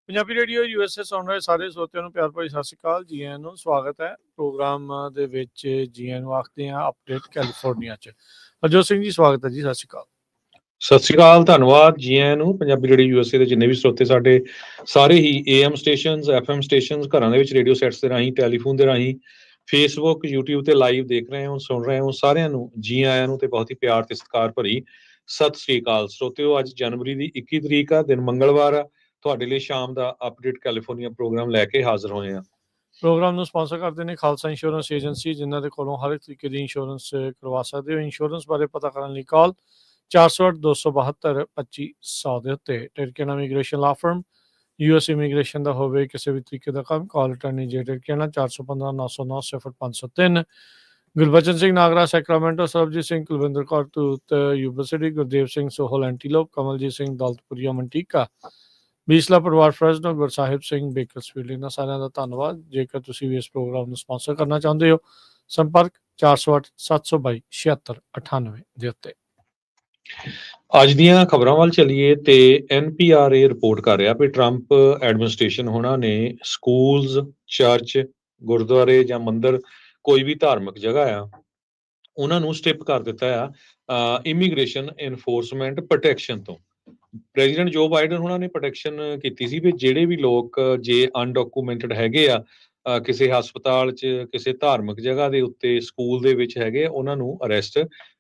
Punjabi radio USA ਸੁਣ ਰਹੇ ਸਾਰੇ ਸਰੋਤਿਆਂ ਨੂੰ ਪਿਆਰ ਭਰੀ ਸਤਿ ਸ਼੍ਰੀ ਅਕਾਲ। ਜੀ ਆਇਆਂ ਨੂੰ ਸਵਾਗਤ ਹੈ ਪ੍ਰੋਗਰਾਮ ਦੇ ਵਿੱਚ। ਜੀ ਆਇਆਂ ਨੂੰ ਆਖਦੇ ਹਾਂ ਅਪਡੇਟ ਕੈਲੀਫੋਰਨੀਆ 'ਚ। ਹਰਜੋਤ ਸਿੰਘ ਜੀ ਸਵਾਗਤ ਹੈ ਜੀ, ਸਤਿ ਸ਼੍ਰੀ ਅਕਾਲ। ਸਤਿ ਸ਼੍ਰੀ ਅਕਾਲ, ਧੰਨਵਾਦ। ਜੀ ਆਇਆਂ ਨੂੰ ਪੰਜਾਬੀ ਰੇਡੀਓ USA ਦੇ ਜਿੰਨੇ ਵੀ ਸਰੋਤੇ ਸਾਡੇ ਸਾਰੇ ਹੀ AM ਸਟੇਸ਼ਨਸ, FM ਸਟੇਸ਼ਨਸ, ਘਰਾਂ ਦੇ ਵਿੱਚ ਰੇਡੀਓ ਸੈਟਸ ਦੇ ਰਾਹੀਂ, ਟੈਲੀਫੋਨ ਦੇ ਰਾਹੀਂ, ਫੇਸਬੁੱਕ, YouTube ਤੇ ਲਾਈਵ ਦੇਖ ਰਹੇ ਹੋ, ਸੁਣ ਰਹੇ ਹੋ, ਸਾਰਿਆਂ ਨੂੰ ਜੀ ਆਇਆਂ ਨੂੰ ਤੇ ਬਹੁਤ ਹੀ ਪਿਆਰ ਤੇ ਸਤਿਕਾਰ ਭਰੀ ਸਤਿ ਸ਼੍ਰੀ ਅਕਾਲ। ਸਰੋਤਿਓ, ਅੱਜ ਜਨਵਰੀ ਦੀ 21 ਤਰੀਕ ਆ, ਦਿਨ ਮੰਗਲਵਾਰ ਆ। ਤੁਹਾਡੇ ਲਈ ਸ਼ਾਮ ਦਾ ਅਪਡੇਟ ਕੈਲੀਫੋਰਨੀਆ ਪ੍ਰੋਗਰਾਮ ਲੈ ਕੇ ਹਾਜ਼ਰ ਹੋਏ ਆ। ਪ੍ਰੋਗਰਾਮ ਨੂੰ ਸਪਾਂਸਰ ਕਰਦੇ ਨੇ ਖਾਲਸਾ ਇੰਸ਼ੋਰੈਂਸ ਏਜੰਸੀ, ਜਿਨ੍ਹਾਂ ਦੇ ਕੋਲੋਂ ਹਰ ਇੱਕ ਤਰੀਕੇ ਦੀ ਇੰਸ਼ੋਰੈਂਸ ਕਰਵਾ ਸਕਦੇ ਹੋ। ਇੰਸ਼ੋਰੈਂਸ ਬਾਰੇ ਪਤਾ ਕਰਨ ਲਈ ਕਾਲ 408-272-2500 ਦੇ ਉੱਤੇ। Tirkena immigration law firm, US immigration ਦਾ ਹੋਵੇ ਕਿਸੇ ਵੀ ਤਰੀਕੇ ਦਾ ਕੰਮ, call attorney J Tirkena 415-909-00503। Gurbachan Singh Nagra Sacramento, Sarabjit Singh Kulwinder Kaur Toot Yuba City, Gurdev Singh Sohal Antelope, Kamaljit Singh Daulatpuria Manteca, Bisla ਪਰਿਵਾਰ ਫਰੈਜ਼ਨੋ, ਗੁਰਸਾਹਿਬ ਸਿੰਘ ਬੇਕਰਸਫੀਲਡ। ਇਹਨਾਂ ਸਾਰਿਆਂ ਦਾ ਧੰਨਵਾਦ। ਜੇਕਰ ਤੁਸੀਂ ਵੀ ਇਸ ਪ੍ਰੋਗਰਾਮ ਨੂੰ ਸਪਾਂਸਰ ਕਰਨਾ ਚਾਹੁੰਦੇ ਹੋ, ਸੰਪਰਕ 408-722-7698 ਦੇ ਉੱਤੇ। ਅੱਜ ਦੀਆਂ ਖਬਰਾਂ ਵੱਲ ਚੱਲੀਏ ਤੇ NPR ਰਿਪੋਰਟ ਕਰ ਰਿਹਾ ਵੀ ਟਰੰਪ ਐਡਮਿਨਿਸਟ੍ਰੇਸ਼ਨ ਉਹਨਾਂ ਨੇ ਸਕੂਲਸ, ਚਰਚ, ਗੁਰਦੁਆਰੇ ਜਾਂ ਮੰਦਿਰ, ਕੋਈ ਵੀ ਧਾਰਮਿਕ ਜਗ੍ਹਾ ਆ, ਉਹਨਾਂ ਨੂੰ ਸਟ੍ਰਿਪ ਕਰ ਦਿੱਤਾ ਆ ਇਮੀਗ੍ਰੇਸ਼ਨ ਇਨਫੋਰਸਮੈਂਟ ਪ੍ਰੋਟੈਕਸ਼ਨ ਤੋਂ। ਪ੍ਰੈਜ਼ੀਡੈਂਟ ਜੋ ਬਾਈਡਨ ਉਹਨਾਂ ਨੇ ਪ੍ਰੋਟੈਕਸ਼ਨ ਕੀਤੀ ਸੀ ਵੀ ਜਿਹੜੇ ਵੀ ਲੋਕ ਜੇ ਅਨਡਾਕੂਮੈਂਟਡ ਹੈਗੇ ਆ ਕਿਸੇ ਹਸਪਤਾਲ 'ਚ, ਕਿਸੇ ਧਾਰਮਿਕ ਜਗ੍ਹਾ ਦੇ ਉੱਤੇ, ਸਕੂਲ ਦੇ ਵਿੱਚ ਹੈਗੇ, ਉਹਨਾਂ ਨੂੰ ਅਰੈਸਟ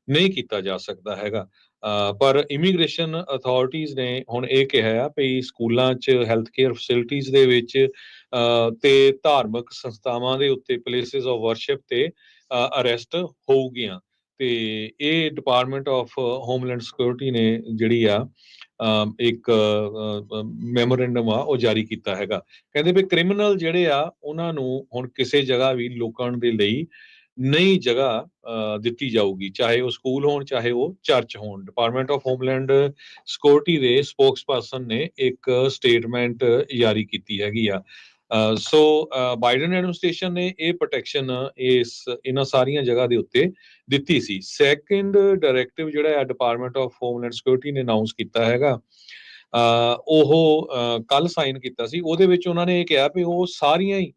ਨਹੀਂ ਕੀਤਾ ਜਾ ਸਕਦਾ ਹੈਗਾ। ਪਰ ਇਮੀਗ੍ਰੇਸ਼ਨ ਅਥਾਰਟੀਜ਼ ਨੇ ਹੁਣ ਇਹ ਕਿਹਾ ਆ ਵੀ ਸਕੂਲਾਂ 'ਚ, ਹੈਲਥ ਕੇਅਰ ਫੈਸਿਲਿਟੀਜ਼ ਦੇ ਵਿੱਚ ਤੇ ਧਾਰਮਿਕ ਸੰਸਥਾਵਾਂ ਦੇ ਉੱਤੇ, ਪਲੇਸਿਸ ਆਫ ਵਰਸ਼ਿਪ ਤੇ ਅਰੈਸਟ ਹੋਊਗੀਆਂ। ਤੇ ਇਹ ਡਿਪਾਰਟਮੈਂਟ ਆਫ ਹੋਮਲੈਂਡ ਸਿਕਿਉਰਿਟੀ ਨੇ ਜਿਹੜੀ ਆ ਇੱਕ ਮੈਮੋਰੈਂਡਮ ਆ ਉਹ ਜਾਰੀ ਕੀਤਾ ਹੈਗਾ। ਕਹਿੰਦੇ ਵੀ ਕ੍ਰਿਮੀਨਲ ਜਿਹੜੇ ਆ ਉਹਨਾਂ ਨੂੰ ਹੁਣ ਕਿਸੇ ਜਗ੍ਹਾ ਵੀ ਲੁਕਣ ਦੇ ਲਈ ਨਈ ਜਗ੍ਹਾ ਦਿੱਤੀ ਜਾਊਗੀ, ਚਾਹੇ ਉਹ ਸਕੂਲ ਹੋਣ, ਚਾਹੇ ਉਹ ਚਰਚ ਹੋਣ। ਡਿਪਾਰਟਮੈਂਟ ਆਫ ਹੋਮਲੈਂਡ ਸਿਕਿਉਰਿਟੀ ਦੇ ਸਪੋਕਸਪਰਸਨ ਨੇ ਇੱਕ ਸਟੇਟਮੈਂਟ ਜਾਰੀ ਕੀਤੀ ਹੈਗੀ ਆ। ਸੋ ਬਾਈਡਨ ਐਡਮਿਨਿਸਟ੍ਰੇਸ਼ਨ ਨੇ ਇਹ ਪ੍ਰੋਟੈਕਸ਼ਨ ਇਹਨਾਂ ਸਾਰੀਆਂ ਜਗ੍ਹਾ ਦੇ ਉੱਤੇ ਦਿੱਤੀ ਸੀ। ਸੈਕੰਡ ਡਾਇਰੈਕਟਿਵ ਜਿਹੜਾ ਹੈ ਡਿਪਾਰਟਮੈਂਟ ਆਫ ਹੋਮਲੈਂਡ ਸਿਕਿਉਰਿਟੀ ਨੇ ਅਨਾਉਂਸ ਕੀਤਾ ਹੈਗਾ, ਉਹ ਕੱਲ ਸਾਈਨ ਕੀਤਾ ਸੀ। ਉਹਦੇ ਵਿੱਚ ਉਹਨਾਂ ਨੇ ਇਹ ਕਿਹਾ ਵੀ ਉਹ ਸਾਰੀਆਂ ਹੀ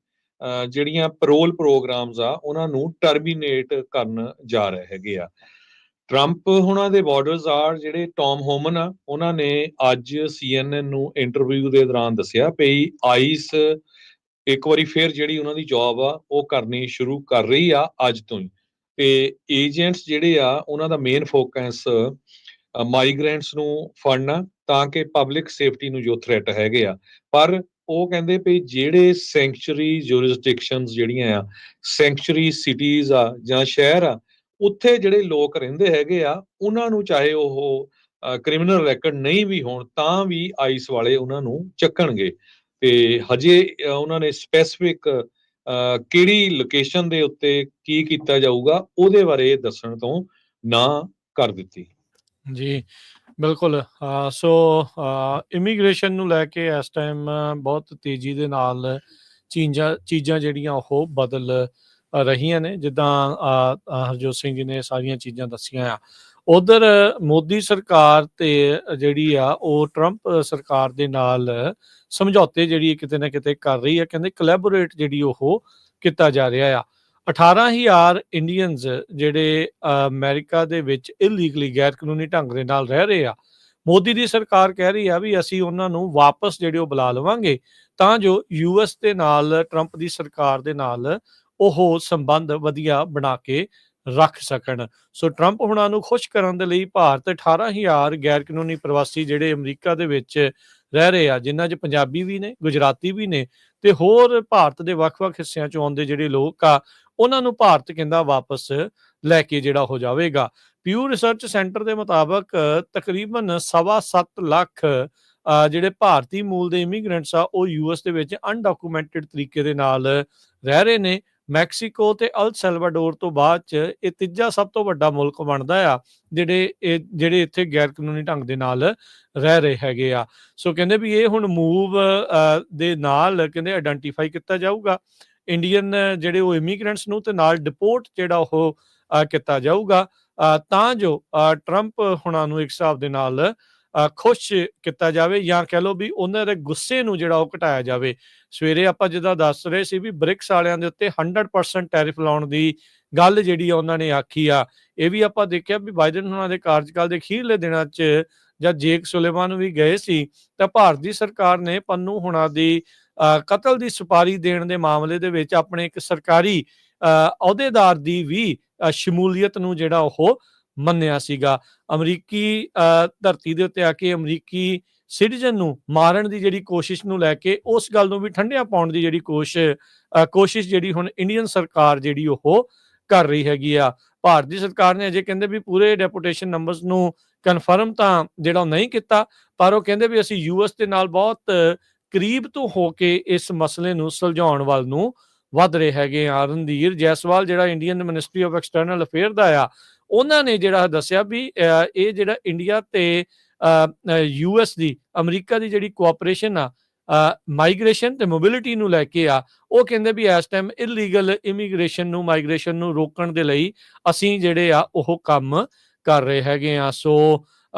ਜਿਹੜੀਆਂ ਪੈਰੋਲ ਪ੍ਰੋਗਰਾਮਸ ਆ ਉਹਨਾਂ ਨੂੰ ਟਰਮੀਨੇਟ ਕਰਨ ਜਾ ਰਹੇ ਹੈਗੇ ਆ। ਟਰੰਪ ਹੁਣਾਂ ਦੇ ਬਾਰਡਰਸ ਆਰ ਜਿਹੜੇ ਟੌਮ ਹੋਮਨ ਆ, ਉਹਨਾਂ ਨੇ ਅੱਜ CNN ਨੂੰ ਇੰਟਰਵਿਊ ਦੇ ਦੌਰਾਨ ਦੱਸਿਆ ਵੀ ਆਈਸ ਇੱਕ ਵਾਰੀ ਫਿਰ ਜਿਹੜੀ ਉਹਨਾਂ ਦੀ ਜੌਬ ਆ ਉਹ ਕਰਨੀ ਸ਼ੁਰੂ ਕਰ ਰਹੀ ਆ ਅੱਜ ਤੋਂ ਹੀ। ਤੇ ਏਜੰਟਸ ਜਿਹੜੇ ਆ ਉਹਨਾਂ ਦਾ ਮੇਨ ਫੋਕਸ ਮਾਈਗ੍ਰੈਂਟਸ ਨੂੰ ਫੜਨਾ, ਤਾਂ ਕਿ ਪਬਲਿਕ ਸੇਫਟੀ ਨੂੰ ਜੋ ਥ੍ਰੈਟ ਹੈਗੇ ਆ। ਪਰ ਉਹ ਕਹਿੰਦੇ ਵੀ ਜਿਹੜੇ ਸੈਂਕਚੁਰੀ ਜੂਰਿਸਡਿਕਸ਼ਨਸ ਜਿਹੜੀਆਂ ਆ, ਸੈਂਕਚੁਰੀ ਸਿਟੀਜ਼ ਆ ਜਾਂ ਸ਼ਹਿਰ ਆ, ਉੱਥੇ ਜਿਹੜੇ ਲੋਕ ਰਹਿੰਦੇ ਹੈਗੇ ਆ, ਉਹਨਾਂ ਨੂੰ ਚਾਹੇ ਉਹ ਕ੍ਰਿਮੀਨਲ ਰੈਕਡ ਨਹੀਂ ਵੀ ਹੋਣ ਤਾਂ ਵੀ ਆਈਸ ਵਾਲੇ ਉਹਨਾਂ ਨੂੰ ਚੱਕਣਗੇ। ਤੇ ਹਜੇ ਉਹਨਾਂ ਨੇ ਸਪੈਸੀਫਿਕ ਕਿਹੜੀ ਲੋਕੇਸ਼ਨ ਦੇ ਉੱਤੇ ਕੀ ਕੀਤਾ ਜਾਊਗਾ ਉਹਦੇ ਬਾਰੇ ਦੱਸਣ ਤੋਂ ਨਾ ਕਰ ਦਿੱਤੀ। ਜੀ ਬਿਲਕੁਲ। ਸੋ ਇਮੀਗ੍ਰੇਸ਼ਨ ਨੂੰ ਲੈ ਕੇ ਇਸ ਟਾਈਮ ਬਹੁਤ ਤੇਜ਼ੀ ਦੇ ਨਾਲ ਚੀਜ਼ਾਂ ਜਿਹੜੀਆਂ ਉਹ ਬਦਲ ਰਹੀਆਂ ਨੇ, ਜਿੱਦਾਂ ਹਰਜੋਤ ਸਿੰਘ ਜੀ ਨੇ ਸਾਰੀਆਂ ਚੀਜ਼ਾਂ ਦੱਸੀਆਂ ਆ। ਉਧਰ ਮੋਦੀ ਸਰਕਾਰ ਤੇ ਜਿਹੜੀ ਆ ਉਹ ਟਰੰਪ ਸਰਕਾਰ ਦੇ ਨਾਲ ਸਮਝੌਤੇ ਜਿਹੜੀ ਕਿਤੇ ਨਾ ਕਿਤੇ ਕਰ ਰਹੀ ਹੈ। ਕਹਿੰਦੇ ਕੋਲੈਬੋਰੇਟ ਜਿਹੜੀ ਉਹ ਕੀਤਾ ਜਾ ਰਿਹਾ ਆ। 18,000 ਇੰਡੀਅਨਸ ਜਿਹੜੇ ਅਮਰੀਕਾ ਦੇ ਵਿੱਚ ਇਲੀਗਲੀ, ਗੈਰ ਕਾਨੂੰਨੀ ਢੰਗ ਦੇ ਨਾਲ ਰਹਿ ਰਹੇ ਆ, ਮੋਦੀ ਦੀ ਸਰਕਾਰ ਕਹਿ ਰਹੀ ਆ ਵੀ ਅਸੀਂ ਉਹਨਾਂ ਨੂੰ ਵਾਪਸ ਜਿਹੜੇ ਉਹ ਬੁਲਾ ਲਵਾਂਗੇ, ਤਾਂ ਜੋ US ਦੇ ਨਾਲ, ਟਰੰਪ ਦੀ ਸਰਕਾਰ ਦੇ ਨਾਲ ਉਹ ਸੰਬੰਧ ਵਧੀਆ ਬਣਾ ਕੇ ਰੱਖ ਸਕਣ। ਸੋ ਟਰੰਪ ਹੁਣਾਂ ਨੂੰ ਖੁਸ਼ ਕਰਨ ਦੇ ਲਈ ਭਾਰਤ 18,000 ਗੈਰ ਕਾਨੂੰਨੀ ਪ੍ਰਵਾਸੀ ਜਿਹੜੇ ਅਮਰੀਕਾ ਦੇ ਵਿੱਚ ਰਹਿ ਰਹੇ ਆ, ਜਿਨ੍ਹਾਂ 'ਚ ਪੰਜਾਬੀ ਵੀ ਨੇ, ਗੁਜਰਾਤੀ ਵੀ ਨੇ, ਤੇ ਹੋਰ ਭਾਰਤ ਦੇ ਵੱਖ-ਵੱਖ ਹਿੱਸਿਆਂ 'ਚੋਂ ਆਉਂਦੇ ਜਿਹੜੇ ਲੋਕ ਆ, ਉਹਨਾਂ ਨੂੰ ਭਾਰਤ ਕਹਿੰਦਾ ਵਾਪਸ ਲੈ ਕੇ ਜਿਹੜਾ ਹੋ ਜਾਵੇਗਾ। ਪਿਊ ਰਿਸਰਚ ਸੈਂਟਰ ਦੇ ਮੁਤਾਬਕ ਤਕਰੀਬਨ 7.25 ਲੱਖ ਜਿਹੜੇ ਭਾਰਤੀ ਮੂਲ ਦੇ ਇਮੀਗ੍ਰੈਂਟਸ ਆ ਉਹ US ਦੇ ਵਿੱਚ ਅਨਡਾਕੂਮੈਂਟਡ ਤਰੀਕੇ ਦੇ ਨਾਲ ਰਹਿ ਰਹੇ ਨੇ। ਮੈਕਸੀਕੋ ਤੇ ਅਲ ਸੈਲਵਾਡੋਰ ਤੋਂ ਬਾਅਦ 'ਚ ਇਹ ਤੀਜਾ ਸਭ ਤੋਂ ਵੱਡਾ ਮੁਲਕ ਬਣਦਾ ਆ ਜਿਹੜੇ ਇੱਥੇ ਗੈਰ ਕਾਨੂੰਨੀ ਢੰਗ ਦੇ ਨਾਲ ਰਹਿ ਰਹੇ ਹੈਗੇ ਆ। ਸੋ ਕਹਿੰਦੇ ਵੀ ਇਹ ਹੁਣ ਮੂਵ ਦੇ ਨਾਲ ਕਹਿੰਦੇ ਆਇਡੈਂਟੀਫਾਈ ਕੀਤਾ ਜਾਊਗਾ ਇੰਡੀਅਨ ਜਿਹੜੇ ਉਹ ਇਮੀਗ੍ਰੈਂਟਸ ਨੂੰ, ਤੇ ਨਾਲ ਡਿਪੋਰਟ ਜਿਹੜਾ ਉਹ ਕੀਤਾ ਜਾਊਗਾ। ਤਾਂ ਜੋ ਟਰੰਪ ਹੁਣਾਂ ਨੂੰ ਇੱਕ ਹਿਸਾਬ ਦੇ ਨਾਲ ਖੁਸ਼ ਕੀਤਾ ਜਾਵੇ, ਜਾਂ ਕਹਿ ਲਓ ਵੀ ਉਹਨਾਂ ਦੇ ਗੁੱਸੇ ਨੂੰ ਜਿਹੜਾ ਉਹ ਘਟਾਇਆ ਜਾਵੇ। ਸਵੇਰੇ ਆਪਾਂ ਜਿੱਦਾਂ ਦੱਸ ਰਹੇ ਸੀ ਵੀ ਬ੍ਰਿਕਸ ਵਾਲਿਆਂ ਦੇ ਉੱਤੇ 100% ਟੈਰਿਫ ਲਾਉਣ ਦੀ ਗੱਲ ਜਿਹੜੀ ਆ ਉਹਨਾਂ ਨੇ ਆਖੀ ਆ। ਇਹ ਵੀ ਆਪਾਂ ਦੇਖਿਆ ਵੀ ਬਾਈਡਨ ਹੁਣਾਂ ਦੇ ਕਾਰਜਕਾਲ ਦੇ ਅਖੀਰਲੇ ਦਿਨਾਂ 'ਚ ਜਦ ਜੇਕ ਸੁਲੇਮਾਨ ਵੀ ਗਏ ਸੀ, ਤਾਂ ਭਾਰਤ ਦੀ ਸਰਕਾਰ ਨੇ ਪੰਨੂ ਹੁਣਾਂ ਦੀ ਕਤਲ ਦੀ ਸੁਪਾਰੀ ਦੇਣ ਦੇ ਮਾਮਲੇ ਦੇ ਵਿੱਚ ਆਪਣੇ ਇੱਕ ਸਰਕਾਰੀ ਅਹੁਦੇਦਾਰ ਦੀ ਵੀ ਸ਼ਮੂਲੀਅਤ ਨੂੰ ਜਿਹੜਾ ਉਹ ਮੰਨਿਆ ਸੀਗਾ। ਅਮਰੀਕੀ ਧਰਤੀ ਦੇ ਉੱਤੇ ਆ ਕੇ ਅਮਰੀਕੀ ਸਿਟੀਜ਼ਨ ਨੂੰ ਮਾਰਨ ਦੀ ਜਿਹੜੀ ਕੋਸ਼ਿਸ਼ ਨੂੰ ਲੈ ਕੇ ਉਸ ਗੱਲ ਨੂੰ ਵੀ ਠੰਡਿਆਂ ਪਾਉਣ ਦੀ ਜਿਹੜੀ ਕੋਸ਼ਿਸ਼ ਜਿਹੜੀ ਹੁਣ ਇੰਡੀਅਨ ਸਰਕਾਰ ਜਿਹੜੀ ਉਹ ਕਰ ਰਹੀ ਹੈਗੀ ਆ। ਭਾਰਤ ਦੀ ਸਰਕਾਰ ਨੇ ਅਜੇ ਕਹਿੰਦੇ ਵੀ ਪੂਰੇ ਡੈਪੂਟੇਸ਼ਨ ਨੰਬਰਸ ਨੂੰ ਕਨਫਰਮ ਤਾਂ ਜਿਹੜਾ ਨਹੀਂ ਕੀਤਾ, ਪਰ ਉਹ ਕਹਿੰਦੇ ਵੀ ਅਸੀਂ ਯੂਐਸ ਦੇ ਨਾਲ ਬਹੁਤ ਕਰੀਬ ਤੋਂ ਹੋ ਕੇ ਇਸ ਮਸਲੇ ਨੂੰ ਸੁਲਝਾਉਣ ਵੱਲ ਨੂੰ ਵੱਧ ਰਹੇ ਹੈਗੇ ਆ। ਰਣਧੀਰ ਜੈਸਵਾਲ ਜਿਹੜਾ Indian ministry of external affair ਦਾ ਆ, ਉਹਨਾਂ ਨੇ ਜਿਹੜਾ ਦੱਸਿਆ ਵੀ ਇਹ ਜਿਹੜਾ ਇੰਡੀਆ ਤੇ ਯੂਐਸ ਦੀ ਅਮਰੀਕਾ ਦੀ ਜਿਹੜੀ ਕੋਆਪਰੇਸ਼ਨ ਆ ਮਾਈਗ੍ਰੇਸ਼ਨ ਤੇ ਮੋਬਿਲਿਟੀ ਨੂੰ ਲੈ ਕੇ ਆ, ਉਹ ਕਹਿੰਦੇ ਵੀ ਇਸ ਟਾਈਮ ਇਲੀਗਲ ਇਮੀਗ੍ਰੇਸ਼ਨ ਨੂੰ ਮਾਈਗ੍ਰੇਸ਼ਨ ਨੂੰ ਰੋਕਣ ਦੇ ਲਈ ਅਸੀਂ ਜਿਹੜੇ ਆ ਉਹ ਕੰਮ ਕਰ ਰਹੇ ਹੈਗੇ ਆ। ਸੋ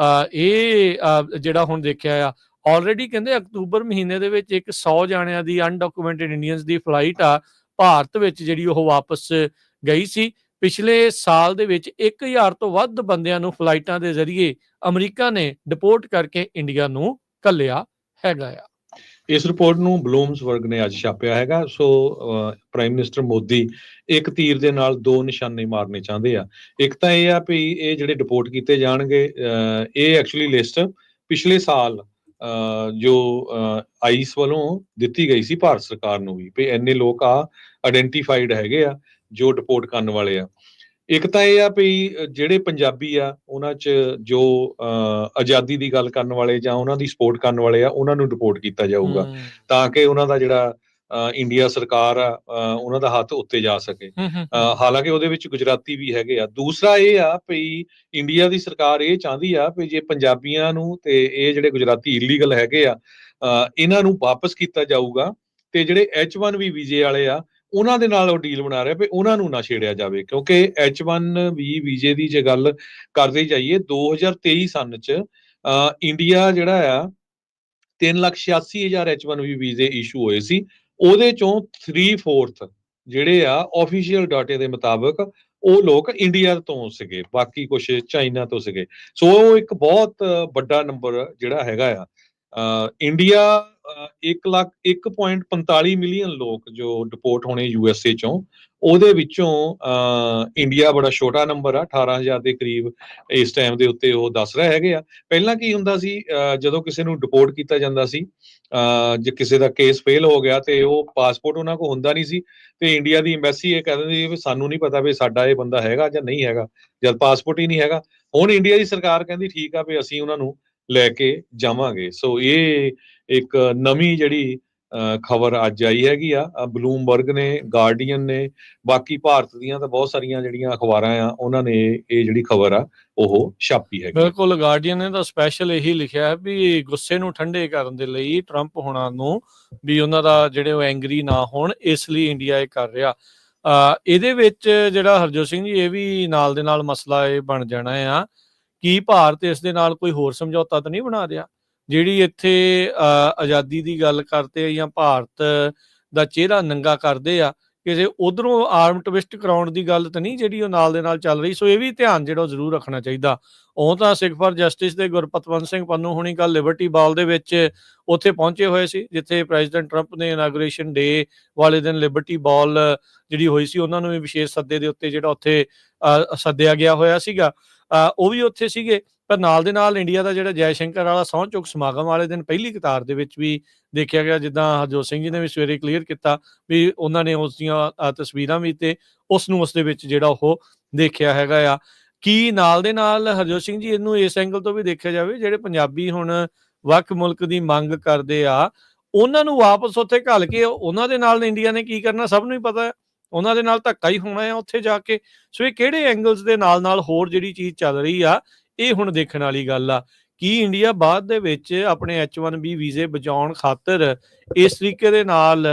ਇਹ ਜਿਹੜਾ ਹੁਣ ਦੇਖਿਆ ਆ, ਆਲਰੇਡੀ ਕਹਿੰਦੇ ਅਕਤੂਬਰ ਮਹੀਨੇ ਦੇ ਵਿੱਚ ਇੱਕ 100 ਜਾਣਿਆਂ ਦੀ ਅਨਡਾਕੂਮੈਂਟਡ ਇੰਡੀਅਨਸ ਦੀ ਫਲਾਈਟ ਆ ਭਾਰਤ ਵਿੱਚ ਜਿਹੜੀ ਉਹ ਵਾਪਸ ਗਈ ਸੀ। ਪਿਛਲੇ ਸਾਲ ਦੇ ਵਿੱਚ 1000 ਤੋਂ ਵੱਧ ਬੰਦਿਆਂ ਨੂੰ ਫਲਾਈਟਾਂ ਦੇ ਜ਼ਰੀਏ ਅਮਰੀਕਾ ਨੇ ਡਿਪੋਰਟ ਕਰਕੇ ਇੰਡੀਆ ਨੂੰ ਘੱਲਿਆ ਹੈਗਾ ਆ। ਇਸ ਰਿਪੋਰਟ ਨੂੰ ਬਲੂਮਸਬਰਗ ਨੇ ਅੱਜ ਛਾਪਿਆ ਹੈਗਾ। ਸੋ ਪ੍ਰਾਈਮ ਮਿਨਿਸਟਰ ਮੋਦੀ ਇੱਕ ਤੀਰ ਦੇ ਨਾਲ ਦੋ ਨਿਸ਼ਾਨੇ ਮਾਰਨੇ ਚਾਹੁੰਦੇ ਆ। ਇੱਕ ਤਾਂ ਇਹ ਆ ਵੀ ਇਹ ਜਿਹੜੇ ਡਿਪੋਰਟ ਕੀਤੇ ਜਾਣਗੇ, ਇਹ ਐਕਚੁਅਲੀ ਲਿਸਟ ਪਿਛਲੇ ਸਾਲ ਜੋ ਆਈਸ ਵੱਲੋਂ ਦਿੱਤੀ ਗਈ ਸੀ ਭਾਰਤ ਸਰਕਾਰ ਨੂੰ ਵੀ ਇੰਨੇ ਲੋਕ ਆਇਡੈਂਟੀਫਾਈਡ ਹੈਗੇ ਆ ਜੋ ਡਿਪੋਰਟ ਕਰਨ ਵਾਲੇ ਆ। ਇੱਕ ਤਾਂ ਇਹ ਆ ਵੀ ਜਿਹੜੇ ਪੰਜਾਬੀ ਆ ਉਹਨਾਂ 'ਚ ਜੋ ਆਜ਼ਾਦੀ ਦੀ ਗੱਲ ਕਰਨ ਵਾਲੇ ਜਾਂ ਉਹਨਾਂ ਦੀ ਸਪੋਰਟ ਕਰਨ ਵਾਲੇ ਆ, ਉਹਨਾਂ ਨੂੰ ਡਿਪੋਰਟ ਕੀਤਾ ਜਾਊਗਾ ਤਾਂ ਕਿ ਉਹਨਾਂ ਦਾ ਜਿਹੜਾ ਇੰਡੀਆ ਸਰਕਾਰ ਆ ਉਹਨਾਂ ਦਾ ਹੱਥ ਉੱਤੇ ਜਾ ਸਕੇ। ਹਾਲਾਂਕਿ ਉਹਦੇ ਵਿੱਚ ਗੁਜਰਾਤੀ ਵੀ ਹੈਗੇ ਆ। ਦੂਸਰਾ ਇਹ ਆ ਵੀ ਇੰਡੀਆ ਦੀ ਸਰਕਾਰ ਇਹ ਚਾਹੁੰਦੀ ਆ ਵੀ ਜੇ ਪੰਜਾਬੀਆਂ ਨੂੰ ਤੇ ਇਹ ਜਿਹੜੇ ਗੁਜਰਾਤੀ ਇਲੀਗਲ ਹੈਗੇ ਆ ਇਹਨਾਂ ਨੂੰ ਵਾਪਸ ਕੀਤਾ ਜਾਊਗਾ, ਤੇ ਜਿਹੜੇ H1B ਵੀਜ਼ੇ ਵਾਲੇ ਆ ਉਹਨਾਂ ਦੇ ਨਾਲ ਉਹ ਡੀਲ ਬਣਾ ਰਿਹਾ ਵੀ ਉਹਨਾਂ ਨੂੰ ਨਾ ਛੇੜਿਆ ਜਾਵੇ। ਕਿਉਂਕਿ H1B ਵੀਜ਼ੇ ਦੀ ਜੇ ਗੱਲ ਕਰਦੇ ਜਾਈਏ 2023 ਸਨ 'ਚ ਇੰਡੀਆ ਜਿਹੜਾ ਆ 3,86,000 H1B ਵੀਜ਼ੇ ਇਸ਼ੂ ਹੋਏ ਸੀ। ਉਹਦੇ ਚੋਂ 3/4 ਜਿਹੜੇ ਆ ਆਫੀਸ਼ੀਅਲ ਡਾਟੇ ਦੇ ਮੁਤਾਬਕ ਉਹ ਲੋਕ ਇੰਡੀਆ ਤੋਂ ਸੀਗੇ, ਬਾਕੀ ਕੁਛ ਚਾਈਨਾ ਤੋਂ ਸੀਗੇ। ਸੋ ਉਹ ਇੱਕ ਬਹੁਤ ਵੱਡਾ ਨੰਬਰ ਜਿਹੜਾ ਹੈਗਾ ਆ। ਇੰਡੀਆ 1.45 ਮਿਲੀਅਨ ਲੋਕ ਜੋ ਡਿਪੋਰਟ ਹੋਣੇ USA ਚੋਂ, ਉਹਦੇ ਵਿੱਚੋਂ ਇੰਡੀਆ ਬੜਾ ਛੋਟਾ ਨੰਬਰ ਆ, 18,000 ਦੇ ਕਰੀਬ ਇਸ ਟਾਈਮ ਦੇ ਉੱਤੇ ਉਹ ਦੱਸ ਰਹੇ ਹੈਗੇ ਆ। ਪਹਿਲਾਂ ਕੀ ਹੁੰਦਾ ਸੀ, ਜਦੋਂ ਕਿਸੇ ਨੂੰ ਡਿਪੋਰਟ ਕੀਤਾ ਜਾਂਦਾ ਸੀ, ਜੇ ਕਿਸੇ ਦਾ ਕੇਸ ਫੇਲ ਹੋ ਗਿਆ ਤੇ ਉਹ ਪਾਸਪੋਰਟ ਉਹਨਾਂ ਕੋਲ ਹੁੰਦਾ ਨਹੀਂ ਸੀ, ਤੇ ਇੰਡੀਆ ਦੀ ਐਮਬੈਸੀ ਇਹ ਕਹਿ ਦਿੰਦੀ ਵੀ ਸਾਨੂੰ ਨਹੀਂ ਪਤਾ ਵੀ ਸਾਡਾ ਇਹ ਬੰਦਾ ਹੈਗਾ ਜਾਂ ਨਹੀਂ ਹੈਗਾ, ਜਦ ਪਾਸਪੋਰਟ ਹੀ ਨਹੀਂ ਹੈਗਾ। ਹੁਣ ਇੰਡੀਆ ਦੀ ਸਰਕਾਰ ਕਹਿੰਦੀ ਠੀਕ ਆ ਵੀ ਅਸੀਂ ਉਹਨਾਂ ਨੂੰ ਲੈ ਕੇ ਜਾਵਾਂਗੇ। ਸੋ ਇਹ ਇੱਕ ਨਵੀਂ ਜਿਹੜੀ ਖਬਰ ਅੱਜ ਆਈ ਹੈਗੀ ਆ। ਬਲੂਮਬਰਗ ਨੇ, ਗਾਰਡੀਅਨ ਨੇ, ਬਾਕੀ ਭਾਰਤ ਦੀਆਂ ਤਾਂ ਬਹੁਤ ਸਾਰੀਆਂ ਜਿਹੜੀਆਂ ਅਖਬਾਰਾਂ ਆ ਉਹਨਾਂ ਨੇ ਇਹ ਜਿਹੜੀ ਖਬਰ ਆ ਉਹ ਛਾਪੀ ਹੈਗੀ। ਬਿਲਕੁਲ, ਗਾਰਡੀਅਨ ਨੇ ਤਾਂ ਸਪੈਸ਼ਲ ਇਹੀ ਲਿਖਿਆ ਹੈ ਵੀ ਗੁੱਸੇ ਨੂੰ ਠੰਡੇ ਕਰਨ ਦੇ ਲਈ ਟਰੰਪ ਹੁਣਾਂ ਨੂੰ, ਵੀ ਉਹਨਾਂ ਦਾ ਜਿਹੜੇ ਉਹ ਐਂਗਰੀ ਨਾ ਹੋਣ, ਇਸ ਲਈ ਇੰਡੀਆ ਇਹ ਕਰ ਰਿਹਾ। ਇਹਦੇ ਵਿੱਚ ਜਿਹੜਾ ਹਰਜੋਤ ਸਿੰਘ ਜੀ, ਇਹ ਵੀ ਨਾਲ ਦੇ ਨਾਲ ਮਸਲਾ ਇਹ ਬਣ ਜਾਣਾ ਆ ਕਿ ਭਾਰਤ ਇਸ ਦੇ ਨਾਲ ਕੋਈ ਹੋਰ ਸਮਝੌਤਾ ਤਾਂ ਨਹੀਂ ਬਣਾ ਰਿਹਾ। ਜਿਹੜੀ ਇੱਥੇ ਆਜ਼ਾਦੀ ਦੀ ਗੱਲ ਕਰਦੇ ਆ ਜਾਂ ਭਾਰਤ ਦਾ ਚਿਹਰਾ ਨੰਗਾ ਕਰਦੇ ਆ, ਕਿਸੇ ਉਧਰੋਂ ਆਰਮ ਟਵਿਸਟ ਕਰਾਉਣ ਦੀ ਗੱਲ ਤਾਂ ਨਹੀਂ ਜਿਹੜੀ ਉਹ ਨਾਲ ਦੇ ਨਾਲ ਚੱਲ ਰਹੀ। ਸੋ ਇਹ ਵੀ ਧਿਆਨ ਜਿਹੜਾ ਉਹ ਜ਼ਰੂਰ ਰੱਖਣਾ ਚਾਹੀਦਾ। ਉਹ ਤਾਂ ਸਿੱਖ ਫਾਰ ਜਸਟਿਸ ਦੇ ਗੁਰਪਤਵੰਤ ਸਿੰਘ ਪੰਨੂ ਹੁਣੀ ਕੱਲ ਲਿਬਰਟੀ ਬਾਲ ਦੇ ਵਿੱਚ ਉੱਥੇ ਪਹੁੰਚੇ ਹੋਏ ਸੀ, ਜਿੱਥੇ ਪ੍ਰੈਜ਼ੀਡੈਂਟ ਟਰੰਪ ਨੇ ਇਨਾਗੂਰੇਸ਼ਨ ਡੇ ਵਾਲੇ ਦਿਨ ਲਿਬਰਟੀ ਬਾਲ ਜਿਹੜੀ ਹੋਈ ਸੀ, ਉਹਨਾਂ ਨੂੰ ਵੀ ਵਿਸ਼ੇਸ਼ ਸੱਦੇ ਦੇ ਉੱਤੇ ਜਿਹੜਾ ਉੱਥੇ ਸੱਦਿਆ ਗਿਆ ਹੋਇਆ ਸੀਗਾ, ਉਹ ਵੀ ਉੱਥੇ ਸੀਗੇ। ਪਰ ਨਾਲ ਦੇ ਨਾਲ ਇੰਡੀਆ ਦਾ ਜਿਹੜਾ ਜੈ ਸ਼ੰਕਰ ਵਾਲਾ ਸਹੁੰ ਚੁੱਕ ਸਮਾਗਮ ਵਾਲੇ ਦਿਨ ਪਹਿਲੀ ਕਤਾਰ ਦੇ ਵਿੱਚ ਵੀ ਦੇਖਿਆ ਗਿਆ, ਜਿੱਦਾਂ ਹਰਜੋਤ ਸਿੰਘ ਜੀ ਨੇ ਵੀ ਸਵੇਰੇ ਕਲੀਅਰ ਕੀਤਾ ਵੀ ਉਹਨਾਂ ਨੇ ਉਸ ਦੀਆਂ ਤਸਵੀਰਾਂ ਵੀ ਤੇ ਉਸ ਨੂੰ ਉਸ ਦੇ ਵਿੱਚ ਜਿਹੜਾ ਉਹ ਦੇਖਿਆ ਹੈਗਾ ਆ। ਕੀ ਨਾਲ ਦੇ ਨਾਲ ਹਰਜੋਤ ਸਿੰਘ ਜੀ ਇਹਨੂੰ ਇਸ ਐਂਗਲ ਤੋਂ ਵੀ ਦੇਖਿਆ ਜਾਵੇ, ਜਿਹੜੇ ਪੰਜਾਬੀ ਹੁਣ ਵੱਖ ਮੁਲਕ ਦੀ ਮੰਗ ਕਰਦੇ ਆ, ਉਹਨਾਂ ਨੂੰ ਵਾਪਸ ਉੱਥੇ ਘੱਲ ਕੇ ਉਹਨਾਂ ਦੇ ਨਾਲ ਇੰਡੀਆ ਨੇ ਕੀ ਕਰਨਾ ਸਭ ਨੂੰ ਹੀ ਪਤਾ ਹੈ। ਉਹਨਾਂ ਦੇ ਨਾਲ ਧੱਕਾ ਹੀ ਹੋਣਾ ਆ ਉੱਥੇ ਜਾ ਕੇ। ਸੋ ਇਹ ਕਿਹੜੇ ਐਂਗਲਸ ਦੇ ਨਾਲ ਨਾਲ ਹੋਰ ਜਿਹੜੀ ਚੀਜ਼ ਚੱਲ ਰਹੀ ਆ, ਇਹ ਹੁਣ ਦੇਖਣ ਵਾਲੀ ਗੱਲ ਆ। ਕੀ ਇੰਡੀਆ ਬਾਅਦ ਦੇ ਵਿੱਚ ਆਪਣੇ H1B ਵੀਜ਼ੇ ਬਚਾਉਣ ਖਾਤਰ ਇਸ ਤਰੀਕੇ ਦੇ ਨਾਲ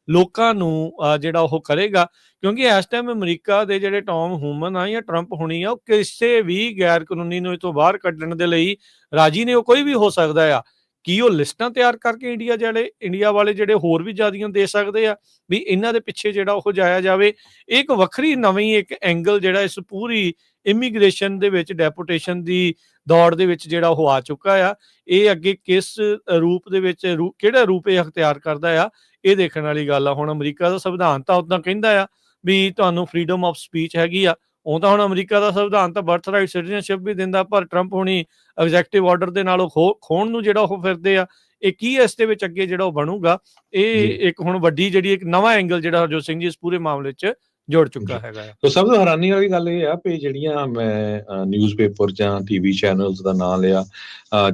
ਲੋਕਾਂ ਨੂੰ ਜਿਹੜਾ ਉਹ ਕਰੇਗਾ, ਕਿਉਂਕਿ ਇਸ ਟਾਈਮ ਅਮਰੀਕਾ ਦੇ ਜਿਹੜੇ ਟੌਮ ਹੂਮਨ ਆ ਜਾਂ ਟਰੰਪ ਹੋਣੀ ਆ, ਉਹ ਕਿਸੇ ਵੀ ਗੈਰ ਕਾਨੂੰਨੀ ਨੂੰ ਇਹ ਤੋਂ ਬਾਹਰ ਕੱਢਣ ਦੇ ਲਈ ਰਾਜੀ ਨੇ। ਉਹ ਕੋਈ ਵੀ ਹੋ ਸਕਦਾ ਆ। ਕੀ ਉਹ ਲਿਸਟਾਂ ਤਿਆਰ ਕਰਕੇ ਇੰਡੀਆ ਵਾਲੇ ਜਿਹੜੇ ਹੋਰ ਵੀ ਜ਼ਿਆਦੀਆਂ ਦੇ ਸਕਦੇ ਆ ਵੀ ਇਹਨਾਂ ਦੇ ਪਿੱਛੇ ਜਿਹੜਾ ਉਹ ਜਾਇਆ ਜਾਵੇ? ਇੱਕ ਵੱਖਰੀ ਨਵੀਂ ਇੱਕ ਐਂਗਲ ਜਿਹੜਾ ਇਸ ਪੂਰੀ ਇਮੀਗ੍ਰੇਸ਼ਨ ਦੇ ਵਿੱਚ ਡੈਪੂਟੇਸ਼ਨ ਦੀ ਦੌੜ ਦੇ ਵਿੱਚ ਜਿਹੜਾ ਉਹ ਆ ਚੁੱਕਾ ਆ। ਇਹ ਅੱਗੇ ਕਿਸ ਰੂਪ ਦੇ ਵਿੱਚ ਕਿਹੜਾ ਰੂਪ ਇਹ ਅਖਤਿਆਰ ਕਰਦਾ ਆ, ਇਹ ਦੇਖਣ ਵਾਲੀ ਗੱਲ ਆ। ਹੁਣ ਅਮਰੀਕਾ ਦਾ ਸੰਵਿਧਾਨ ਤਾਂ ਉਦਾਂ ਕਹਿੰਦਾ ਆ ਵੀ ਤੁਹਾਨੂੰ ਫਰੀडम ਆਫ ਸਪੀਚ ਹੈਗੀ ਆ। ਉਹ ਤਾਂ ਹੁਣ ਅਮਰੀਕਾ ਦਾ ਸੰਵਿਧਾਨ ਤਾਂ ਬਰਥ ਰਾਈਟ ਸਿਟੀਜ਼ਨਸ਼ਿਪ ਵੀ ਦਿੰਦਾ, ਪਰ ਟਰੰਪ ਹੁਣੀ ਐਗਜ਼ੈਕਟਿਵ ਆਰਡਰ ਦੇ ਨਾਲ ਉਹ ਖੋਣ ਨੂੰ ਜਿਹੜਾ ਉਹ ਫਿਰਦੇ ਆ। ਇਹ ਕੀ ਇਸ ਦੇ ਵਿੱਚ ਅੱਗੇ ਜਿਹੜਾ ਉਹ ਬਣੂਗਾ? ਇਹ ਇੱਕ ਹੁਣ ਵੱਡੀ ਜਿਹੜੀ ਇੱਕ ਨਵਾਂ ਐਂਗਲ ਜਿਹੜਾ ਹਰਜੋਤ ਸਿੰਘ ਜੀ ਇਸ ਪੂਰੇ ਮਾਮਲੇ 'ਚ ਜੁੜ ਚੁੱਕਾ ਹੈਗਾ ਆ। ਸੋ ਸਭ ਤੋਂ ਹੈਰਾਨੀ ਵਾਲੀ ਗੱਲ ਇਹ ਆ ਵੀ ਜਿਹੜੀਆਂ ਮੈਂ ਨਿਊਜ਼ਪੇਪਰ ਜਾਂ ਟੀਵੀ ਚੈਨਲਸ ਦਾ ਨਾਂ ਲਿਆ,